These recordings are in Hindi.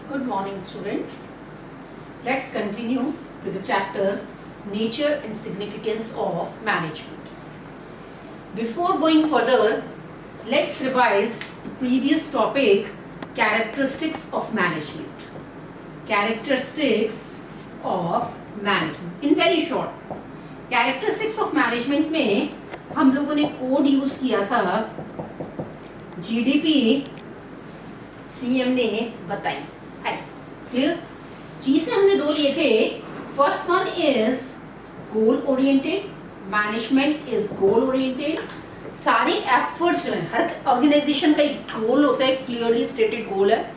Good morning, students. Let's continue with the chapter Nature and Significance of Management. Before going further, let's revise the previous topic, Characteristics of Management. Characteristics of Management. In very short, Characteristics of Management में हम लोगों ने कोड यूज किया था GDP CM ने बताई. क्लियर? चीजें हमने दो लिए थे. First one is goal oriented. Management is goal oriented. सारे एफर्ट्स जो हैं, हर ऑर्गेनाइजेशन का एक गोल होता है, क्लियरली स्टेटेड गोल है.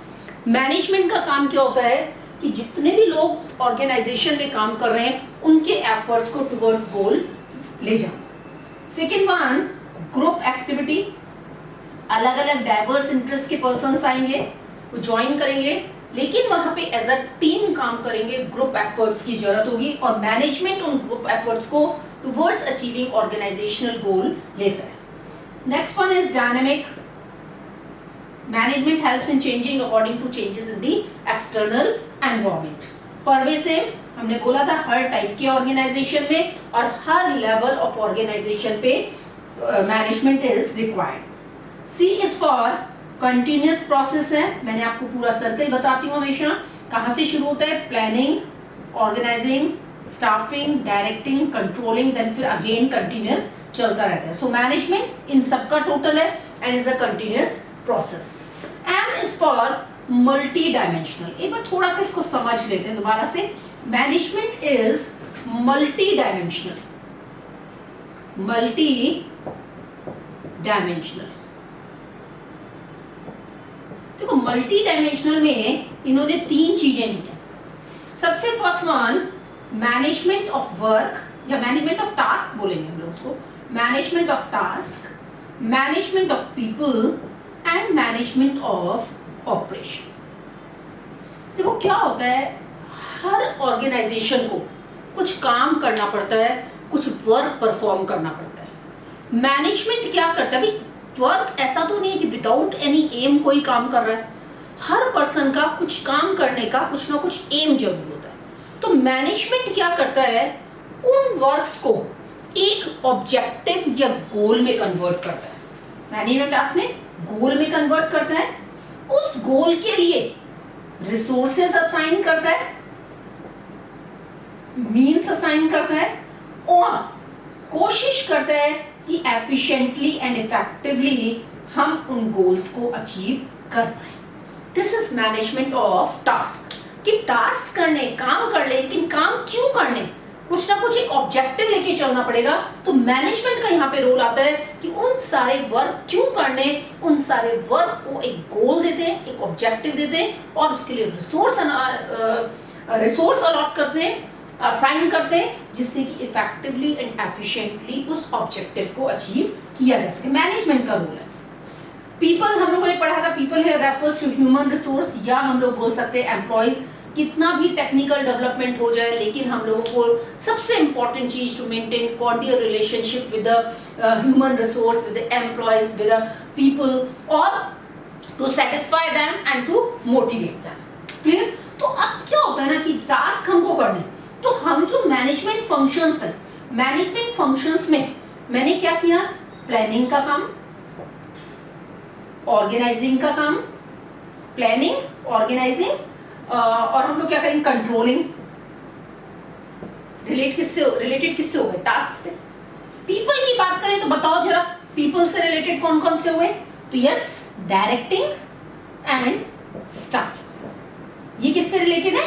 मैनेजमेंट का काम क्या होता है कि जितने भी लोग ऑर्गेनाइजेशन में काम कर रहे हैं उनके एफर्ट्स को टुवर्ड्स गोल ले जाओ. Second one, group activity. अलग अलग डाइवर्स इंटरेस्ट के पर्सन्स आएंगे, वो ज्वाइन करेंगे, लेकिन वहां पे एज अ टीम काम करेंगे. ग्रुप एफर्ट्स की जरूरत होगी और मैनेजमेंट उन ग्रुप एफर्ट्स को टुवर्ड्स अचीविंग ऑर्गेनाइजेशनल गोल लेता है. Next one is dynamic. Management helps in changing according to changes in the external environment. Pervasive, हमने बोला था हर टाइप के ऑर्गेनाइजेशन में और हर लेवल ऑफ ऑर्गेनाइजेशन पे management is required. C is for continuous process है. मैंने आपको पूरा सर्कल बताती हूँ हमेशा. कहाँ से शुरू होता है? Planning, organising, staffing, directing, controlling, then फिर अगेन कंटिन्यूअस चलता रहता है. सो मैनेजमेंट इन सबका टोटल है and is a continuous process. M is for multi dimensional. एक बार थोड़ा सा इसको समझ लेते हैं दोबारा से. Management is multi dimensional. Multi dimensional. देखो, मल्टी डायमेंशनल में इन्होंने तीन चीजें दी हैं. सबसे first one, management of work या मैनेजमेंट ऑफ टास्क बोलेंगे हम लोग उसको. Management of task, management of people and management of operation. देखो क्या होता है, हर ऑर्गेनाइजेशन को कुछ काम करना पड़ता है, कुछ वर्क परफॉर्म करना पड़ता है. मैनेजमेंट क्या करता है? भाई वर्क ऐसा तो नहीं है कि विदाउट एनी एम कोई काम कर रहा है. हर पर्सन का कुछ काम करने का कुछ ना कुछ एम जरूर होता है. तो मैनेजमेंट क्या करता है? उन वर्क्स को एक ऑब्जेक्टिव या गोल में कन्वर्ट करता है. मैनेजमेंट टास्क में गोल में कन्वर्ट करता है. उस गोल के लिए रिसोर्सेज असाइन करता है, मीन्स असाइन करता है और कोशिश करता है कि एफिशिएंटली एंड इफेक्टिवली हम उन गोल्स को अचीव कर पाए. This is management of task. कि टास्क करने, काम कर ले, लेकिन काम क्यों करने, कुछ ना कुछ एक ऑब्जेक्टिव लेके चलना पड़ेगा. तो मैनेजमेंट का यहाँ पे रोल आता है कि उन सारे वर्क क्यों करने, उन सारे वर्क को एक गोल देते हैं, एक ऑब्जेक्टिव देते हैं और उसके लिए रिसोर्स अलॉट करते हैं, असाइन करते हैं, जिससे कि इफेक्टिवली एंड एफिशिएंटली उस ऑब्जेक्टिव को अचीव किया जा सके. मैनेजमेंट का रोल है. पीपल हम लोगों ने पढ़ा था. पीपल है रेफर्स टू ह्यूमन रिसोर्स या हम लोग बोल सकते हैं एम्प्लॉयज. कितना भी टेक्निकल डेवलपमेंट हो जाए, लेकिन हम लोगों को सबसे इंपॉर्टेंट चीज to maintain cordial relationship with the human resource, with the employees, with the people और to satisfy them and to motivate them. Clear? तो अब क्या होता है ना कि टास्क हमको करने, तो हम जो मैनेजमेंट फंक्शंस है, मैनेजमेंट फंक्शंस में मैंने क्या किया? प्लानिंग का काम, ऑर्गेनाइजिंग का काम, प्लानिंग, ऑर्गेनाइजिंग और हम लोग क्या करेंगे? कंट्रोलिंग. रिलेटेड किससे हो गए? टास्क से. पीपल की बात करें तो बताओ जरा, पीपल से रिलेटेड कौन कौन से हुए? तो यस, डायरेक्टिंग एंड स्टाफ. ये किससे रिलेटेड है?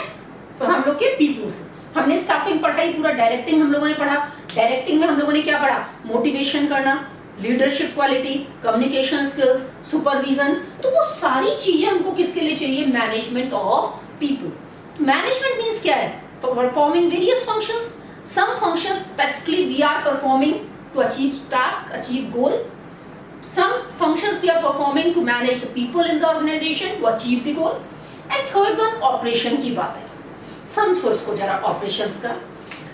तो हम लोग के पीपल से. हमने स्टाफिंग पढ़ाई, पूरा डायरेक्टिंग हम लोगों ने पढ़ा. डायरेक्टिंग में हम लोगों ने क्या पढ़ा? मोटिवेशन करना, leadership quality, communication skills, supervision. तो वो सारी चीजें हमको किसके लिए चाहिए? Management of people. Management means क्या है? Performing various functions. Some functions specifically we are performing to achieve task, achieve goal. Some functions we are performing to manage the people in the organization to achieve the goal. And third one, operation की बात है. समझो इसको जरा operations का.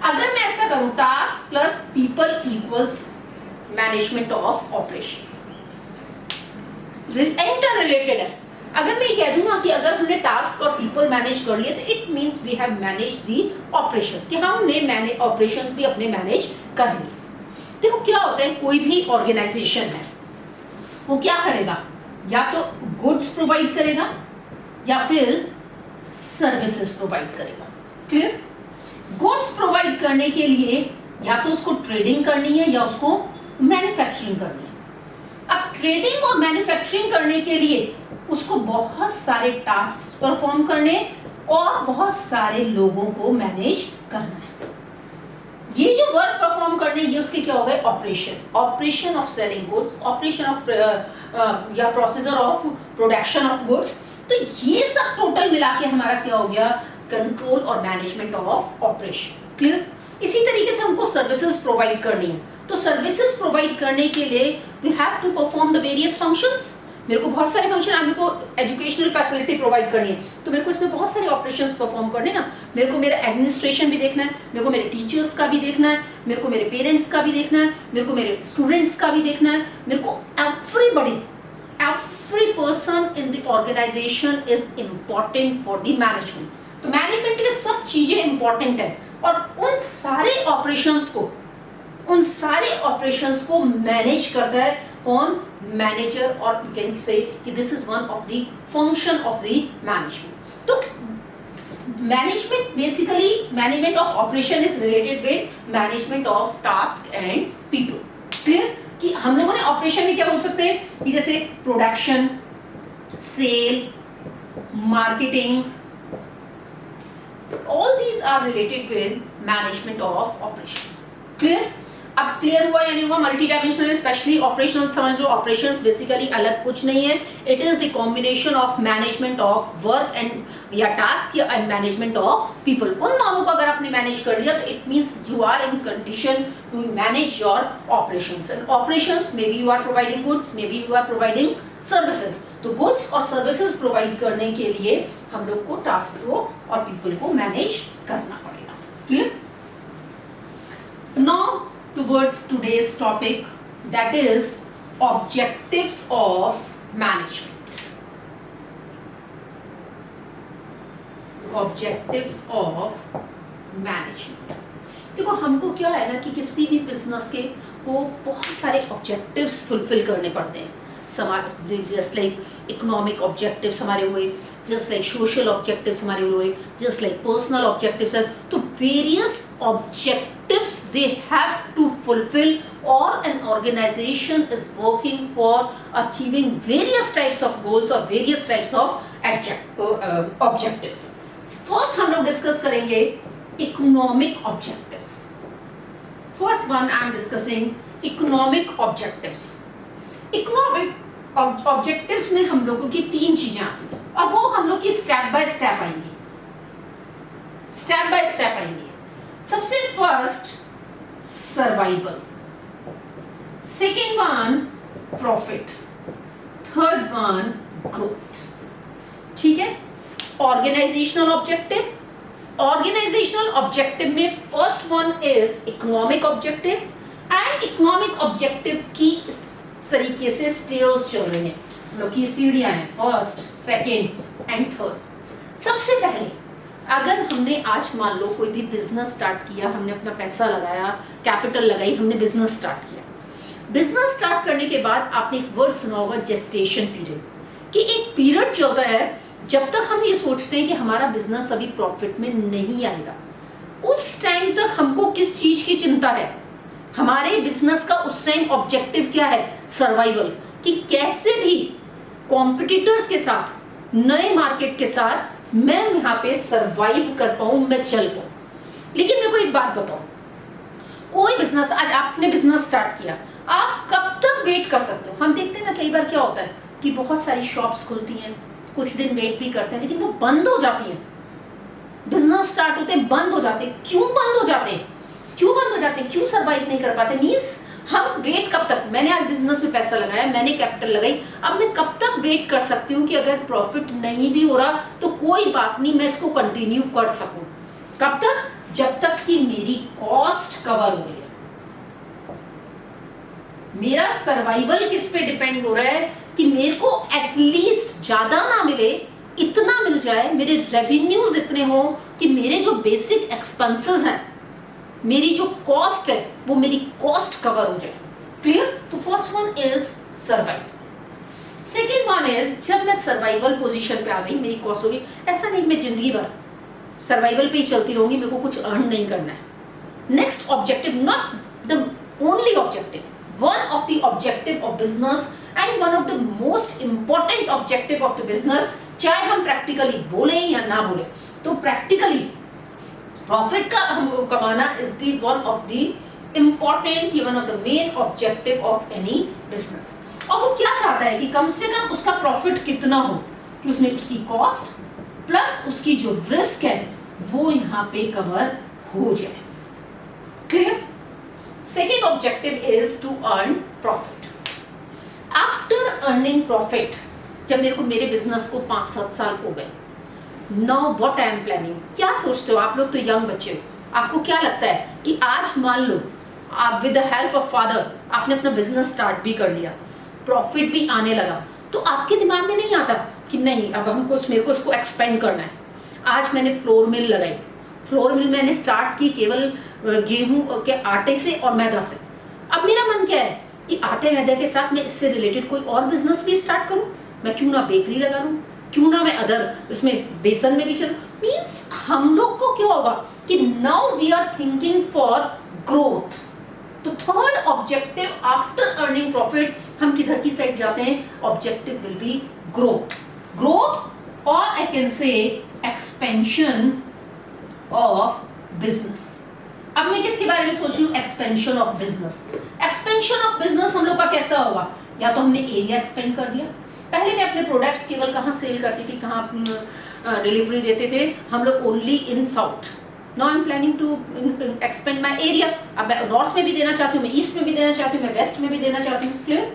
अगर मैं ऐसा करूं, task plus people equals management of operation. Inter related है. अगर मैं कह दूं ना कि अगर हमने टास्क और पीपल मैनेज कर लिए तो it means we have manage the operations, कि हमने ऑपरेशंस भी अपने मैनेज कर लिए। देखो क्या होता है, कोई भी ऑर्गेनाइजेशन है वो क्या करेगा, या तो गुड्स प्रोवाइड करेगा या फिर सर्विसेज प्रोवाइड करेगा। क्लियर? गुड्स प्रोवाइड करने के लिए या तो उसको ट्रेडिंग करनी है या उसको मैन्युफैक्चरिंग करनी है। अब ट्रेडिंग और मैन्युफैक्चरिंग करने के लिए उसको बहुत सारे टास्क परफॉर्म करने और बहुत सारे लोगों को मैनेज करना है। ये जो वर्क परफॉर्म करने, ये उसके क्या हो गए, operation of selling goods, operation of या procedure of production of goods. तो ये सब टोटल मिला के हमारा क्या हो गया, कंट्रोल और मैनेजमेंट ऑफ ऑपरेशन। क्लियर? इसी तरीके से हमको सर्विसेज प्रोवाइड करनी है, तो सर्विसेज प्रोवाइड करने के लिए we have to perform the various functions. मेरे को बहुत सारे फंक्शन, आप मेरे को एजुकेशनल फैसिलिटी प्रोवाइड करनी है तो मेरे को इसमें बहुत सारे ऑपरेशंस परफॉर्म करने ना। मेरे को मेरा एडमिनिस्ट्रेशन भी देखना है, मेरे को मेरे टीचर्स का भी देखना है, मेरे को मेरे पेरेंट्स का भी देखना है, मेरे को मेरे स्टूडेंट्स का भी देखना है, मेरे को every person in the organisation is important for the management. तो मैनेजमेंट के लिए सब चीजें इंपॉर्टेंट है और उन सारे ऑपरेशंस को मैनेज करता है कौन, मैनेजर। और कैन से कि this is one of the function of the management. तो management basically, management of operation is related with management of task and people. Clear? कि हम लोगों ने ऑपरेशन में क्या बोल सकते हैं कि जैसे production, sale, marketing, all these are related with management of operations. Clear? अब क्लियर हुआ या नहीं हुआ? मल्टी डायमेंशनल स्पेशली ऑपरेशनल समझ लो। ऑपरेशंस बेसिकली अलग कुछ नहीं है, it is the combination of management of work and या टास्क या मैनेजमेंट ऑफ पीपल। उन दोनों को अगर आपने मैनेज कर लिया तो it means you are in condition to manage your operations. And operations maybe you are providing goods, maybe you are providing services. तो गुड्स और सर्विसेज प्रोवाइड करने के लिए हम लोग को टास्क को और पीपल को मैनेज करना पड़ेगा। Clear? Now towards today's topic, that is objectives of management. Objectives of management. देखो हमको क्या है ना कि किसी भी बिजनेस के को बहुत सारे ऑब्जेक्टिव्स फुलफिल करने पड़ते हैं। जस्ट लाइक इकोनॉमिक ऑब्जेक्टिव्स हमारे हुए, just like social objectives हमारे हुए, just like personal objectives है। तो various objectives they have to fulfill or an organization is working for achieving various types of goals or various types of objectives. First हम लोग डिस्कस करेंगे economic objectives. First one I am discussing economic objectives. Economic objectives में हम लोगों की तीन चीजें आती हैं और वो हम लोग की स्टेप बाय स्टेप आएंगी। सबसे first survival, second one profit, third one growth. ठीक है? ऑर्गेनाइजेशनल ऑब्जेक्टिव में first one is economic objective and economic objective की इस तरीके से स्टेयर्स चल रही हैं, लोग की सीढ़ियां हैं, फर्स्ट, सेकेंड एंड थर्ड। सबसे पहले अगर हमने आज मान लो कोई भी बिजनेस स्टार्ट किया, हमने अपना पैसा लगाया, कैपिटल लगाई, हमने बिजनेस स्टार्ट किया। बिजनेस स्टार्ट करने के बाद आपने एक वर्ड सुना होगा जेस्टेशन पीरियड, कि एक पीरियड चलता है जब तक हम ये सोचते हैं कि हमारा बिजनेस अभी प्रॉफिट में नहीं आएगा। उस टाइम तक हमको किस चीज की चिंता है? हमारे बिजनेस का उस टाइम ऑब्जेक्टिव क्या है? सर्वाइवल, कि कैसे भी कॉम्पिटिटर्स के साथ, नए मार्केट के साथ मैं यहाँ पे सर्वाइव कर पाऊं, मैं चल पाऊं। लेकिन मेरे को एक बात बताओ, कोई बिजनेस, आज आपने बिजनेस स्टार्ट किया, आप कब तक वेट कर सकते हो? हम देखते हैं ना कई बार क्या होता है कि बहुत सारी शॉप्स खुलती हैं, कुछ दिन वेट भी करते हैं, लेकिन वो बंद हो जाती हैं। बिजनेस स्टार्ट होते हैं, बंद हो जाते हैं। क्यों बंद हो जाते हैं? क्यों सर्वाइव नहीं कर पाते? मींस हम वेट कब तक? मैंने आज बिजनेस में पैसा लगाया, मैंने कैपिटल लगाई, अब मैं कब तक वेट कर सकती हूँ कि अगर प्रॉफिट नहीं भी हो रहा तो कोई बात नहीं, मैं इसको कंटिन्यू कर सकूं। कब तक? जब तक कि मेरी कॉस्ट कवर हो रही है। मेरा सर्वाइवल किस पे डिपेंड हो रहा है कि मेरे को एटलीस्ट ज्यादा ना मिले, इतना मिल जाए, मेरे रेवेन्यूज इतने हो कि मेरे जो बेसिक एक्सपेंसेस हैं, मेरी जो कॉस्ट है, वो मेरी कॉस्ट कवर हो जाए। क्लियर? तो first one is survive. Second one is जब मैं सर्वाइवल पोजीशन पे आ गई, मेरी कॉस्ट होगी, ऐसा नहीं मैं जिंदगी भर सर्वाइवल पे ही चलती रहूंगी, मेरे को कुछ अर्न नहीं करना है। Next objective, not the only objective, one of the objective of business and one of the most important objective of the business, चाहे हम प्रैक्टिकली बोले या ना बोले, तो प्रैक्टिकली प्रॉफिट का हमको कमाना is the one of the important, one of the main objective of any business। और वो क्या चाहता है कि कम से कम उसका प्रॉफिट कितना हो कि उसमें उसकी कॉस्ट प्लस उसकी जो रिस्क है वो यहाँ पे कवर हो जाए। Clear? Second objective is to earn profit. After earning profit, जब मेरे को मेरे बिजनेस को 5-7 साल हो गए, now what I am planning, क्या सोचते हो आप लोग? तो यंग बच्चे हो, आपको क्या लगता है कि आज मान लो आप with the help of father आपने अपना बिजनेस स्टार्ट भी कर लिया, प्रॉफिट भी आने लगा, तो आपके दिमाग में नहीं आता कि नहीं अब हमको मेरे को इसको एक्सपेंड करना है। आज मैंने फ्लोर मिल लगाई, फ्लोर मिल मैंने स्टार्ट की केवल गेहूं के आटे से और मैदा से। अब मेरा मन क्या है कि आटे मैदे के साथ मैं इससे रिलेटेड कोई और बिजनेस भी स्टार्ट करूं, मैं क्यों ना बेकरी लगा लूं, क्यों ना मैं अदर इसमें बेसन में भी चलूं। मींस हम लोग को क्या होगा कि now we are thinking for growth. तो third objective after earning profit हम किधर की साइड जाते हैं? Objective will be growth, growth और I can say expansion of business. अब मैं किसके बारे में सोच रही हूँ? Expansion of business. Expansion of business हम लोग का कैसा होगा? या तो हमने एरिया एक्सपेंड कर दिया, पहले मैं अपने प्रोडक्ट्स केवल कहाँ सेल करती थी, कहाँ डिलीवरी देते थे हम लोग? Only in south. Now I am planning to expand my area. अब मैं नॉर्थ में भी देना चाहती हूँ, मैं ईस्ट में भी देना चाहती हूँ, मैं वेस्ट में भी देना चाहती हूँ। क्लियर?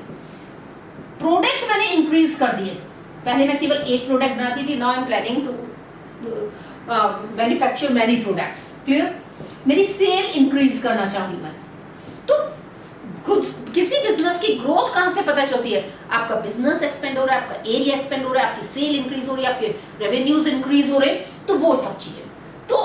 प्रोडक्ट मैंने इंक्रीज कर दिए, पहले मैं केवल एक प्रोडक्ट बनाती थी, now I am planning to manufacture many products. Clear? मेरी सेल इंक्रीज करना चाहूंगी मैं। तो कुछ किसी बिजनेस की ग्रोथ कहां से पता चलती है? आपका बिजनेस एक्सपेंड हो रहा है, आपका एरिया एक्सपेंड हो रहा है, आपकी सेल इंक्रीज हो रही है, आपके रेवेन्यूज इंक्रीज हो रहे हैं, तो वो सब चीजें। तो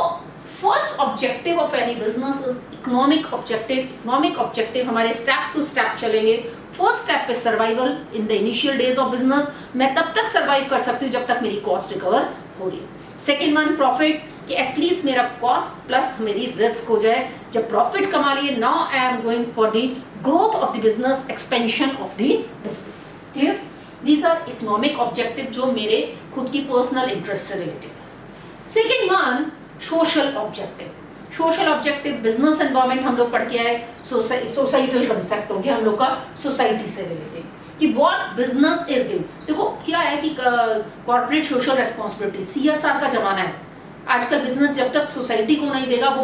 first objective of any business is economic objective. Economic objective हमारे स्टेप टू स्टेप चलेंगे। फर्स्ट स्टेप पे survival in the initial days of business, मैं तब तक सर्वाइव कर सकती हूँ जब तक मेरी कॉस्ट रिकवर हो रही है। सेकेंड वन प्रॉफिट, कि एटलीस्ट मेरा कॉस्ट प्लस मेरी रिस्क हो जाए। जब प्रॉफिट कमा लिए, now I am going for the growth of the business, expansion of the business. Clear? These are economic objective जो मेरे खुद की पर्सनल इंटरेस्ट से रिलेटेड है। Second one social objective. Social objective business environment हम लोग पढ़ के आए, सोसाइटल कंसेप्ट हो गया हम लोग का, सोसाइटी से रिलेटेड कि व्हाट बिजनेस इज डूइंग। देखो क्या है कि कॉर्पोरेट सोशल रेस्पॉन्सिबिलिटी, CSR का जमाना है आजकल। बिजनेस जब तक सोसाइटी को नहीं देगा वो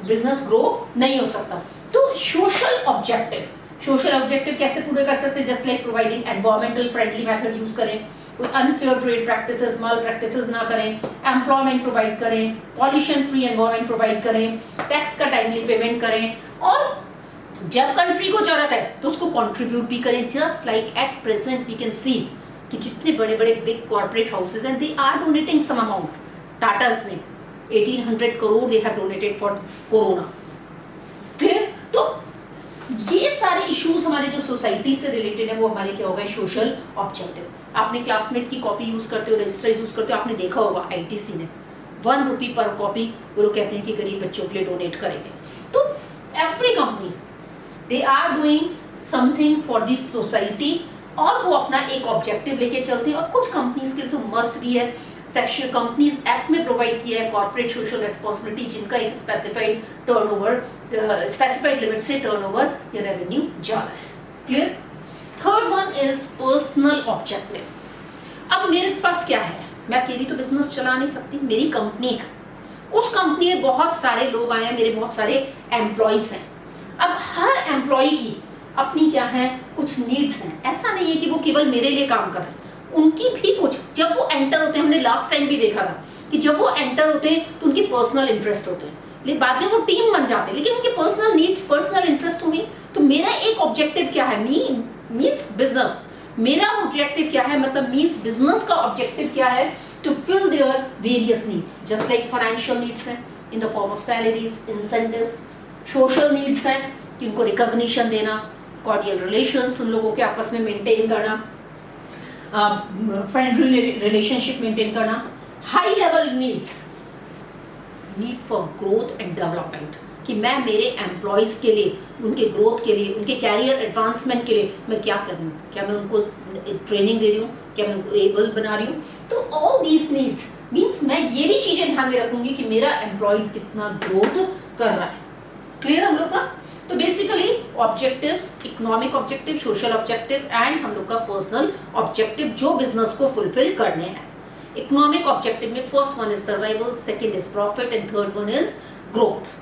बिजनेस ग्रो नहीं हो सकता। तो सोशल ऑब्जेक्टिव कैसे पूरे कर सकते हैं? Just like providing environmental friendly method use करें, कोई अनफेयर ट्रेड प्रैक्टिसेस, माल प्रैक्टिसेस ना करें, एम्प्लॉयमेंट प्रोवाइड करें, पॉल्यूशन फ्री एनवायरमेंट प्रोवाइड करें, टैक्स का टाइमली पेमेंट करें, और जब कंट्री को जरूरत है तो उसको कंट्रीब्यूट भी करें। Just like at present we can see कि जितने बड़े बड़े बिग कॉर्पोरेट हाउसेस हैं, they are donating some amount. Tatas ने 1800 crore they have donated for corona. Clear? तो ये सारे इश्यूज हमारे जो सोसाइटी से रिलेटेड है वो हमारे क्या होगा? Social objective. आपने क्लासमेट की कॉपी यूज करते हो, रजिस्टर यूज करते हो, आपने देखा होगा ITC ने 1 रुपी पर कॉपी वो लोग कहते हैं कि गरीब बच्चों के लिए डोनेट करेंगे। तो every company they are doing something for this society, और वो अपना एक ऑब्जेक्टिव लेके चलते हैं। और कुछ कंपनीज के लिए तो मस्ट भी है, सेक्शन कंपनीज एक्ट में प्रोवाइड किया है कॉर्पोरेट सोशल रेस्पॉन्सिबिलिटी, जिनका एक स्पेसिफाइड टर्नओवर, स्पेसिफाइड लिमिट से टर्नओवर या रेवेन्यू जा रहा है। Clear? Third one is personal objective. अब मेरे पास क्या है? मैं अकेली तो बिजनेस चला नहीं सकती, मेरी कंपनी है, उस कंपनी में बहुत सारे लोग आए हैं, मेरे बहुत सारे एम्प्लॉयज हैं। अब हर एम्प्लॉय की अपनी क्या है? कुछ नीड्स हैं। ऐसा नहीं है कि वो केवल मेरे लिए काम कर रहे हैं, उनकी भी कुछ, जब वो एंटर होते हैं, हमने लास्ट टाइम भी देखा था कि जब वो एंटर होते हैं तो उनकी पर्सनल इंटरेस्ट होते हैं, लेकिन बाद में वो टीम बन जाते हैं, लेकिन उनके पर्सनल नीड्स, पर्सनल इंटरेस्ट होंगे। तो मेरा एक ऑब्जेक्टिव क्या है? मीन्स बिजनेस मेरा ऑब्जेक्टिव क्या है, मतलब मीन्स बिजनेस का ऑब्जेक्टिव क्या है, to fill their various needs, just like financial needs हैं in the form of salaries, incentives, social needs हैं कि उनको रिकॉग्निशन देना, कॉर्डियल रिलेशंस उन लोगों के आपस में मेंटेन करना, फ्रेंडली रिलेशनशिप मेंटेन करना, high level needs, need for growth and development, कि मैं मेरे एम्प्लॉयज़ के लिए, उनके ग्रोथ के लिए, उनके कैरियर एडवांसमेंट के लिए मैं क्या कर रही हूँ, क्या मैं उनको ट्रेनिंग दे रही हूँ, क्या मैं उनको एबल बना रही हूँ। तो ऑल दीज नीड्स मीन्स मैं ये भी चीज़ें ध्यान में रखूंगी कि मेरा एम्प्लॉय कितना ग्रोथ कर रहा है। क्लियर हम लोग का? तो basically objectives, economic objective, social objective and हम लोग का पर्सनल ऑब्जेक्टिव जो बिजनेस को फुलफिल करने हैं। इकोनॉमिक ऑब्जेक्टिव में first one is survival, second is profit and third one is growth.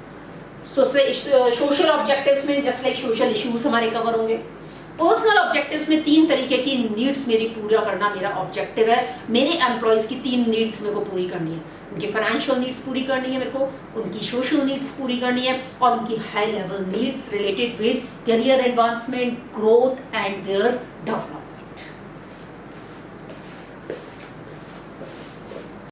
Social objectives में जस्ट लाइक सोशल इश्यूज हमारे कवर होंगे। पर्सनल ऑब्जेक्टिव्स में 3 तरीके की नीड्स मेरी पूरा करना मेरा ऑब्जेक्टिव है। मेरे एम्प्लॉयज़ की 3 नीड्स मेरे को पूरी करनी है, उनकी फाइनेंशियल नीड्स पूरी करनी है मेरे को, उनकी सोशल नीड्स पूरी करनी है और उनकी high level needs related with career advancement, growth and their development.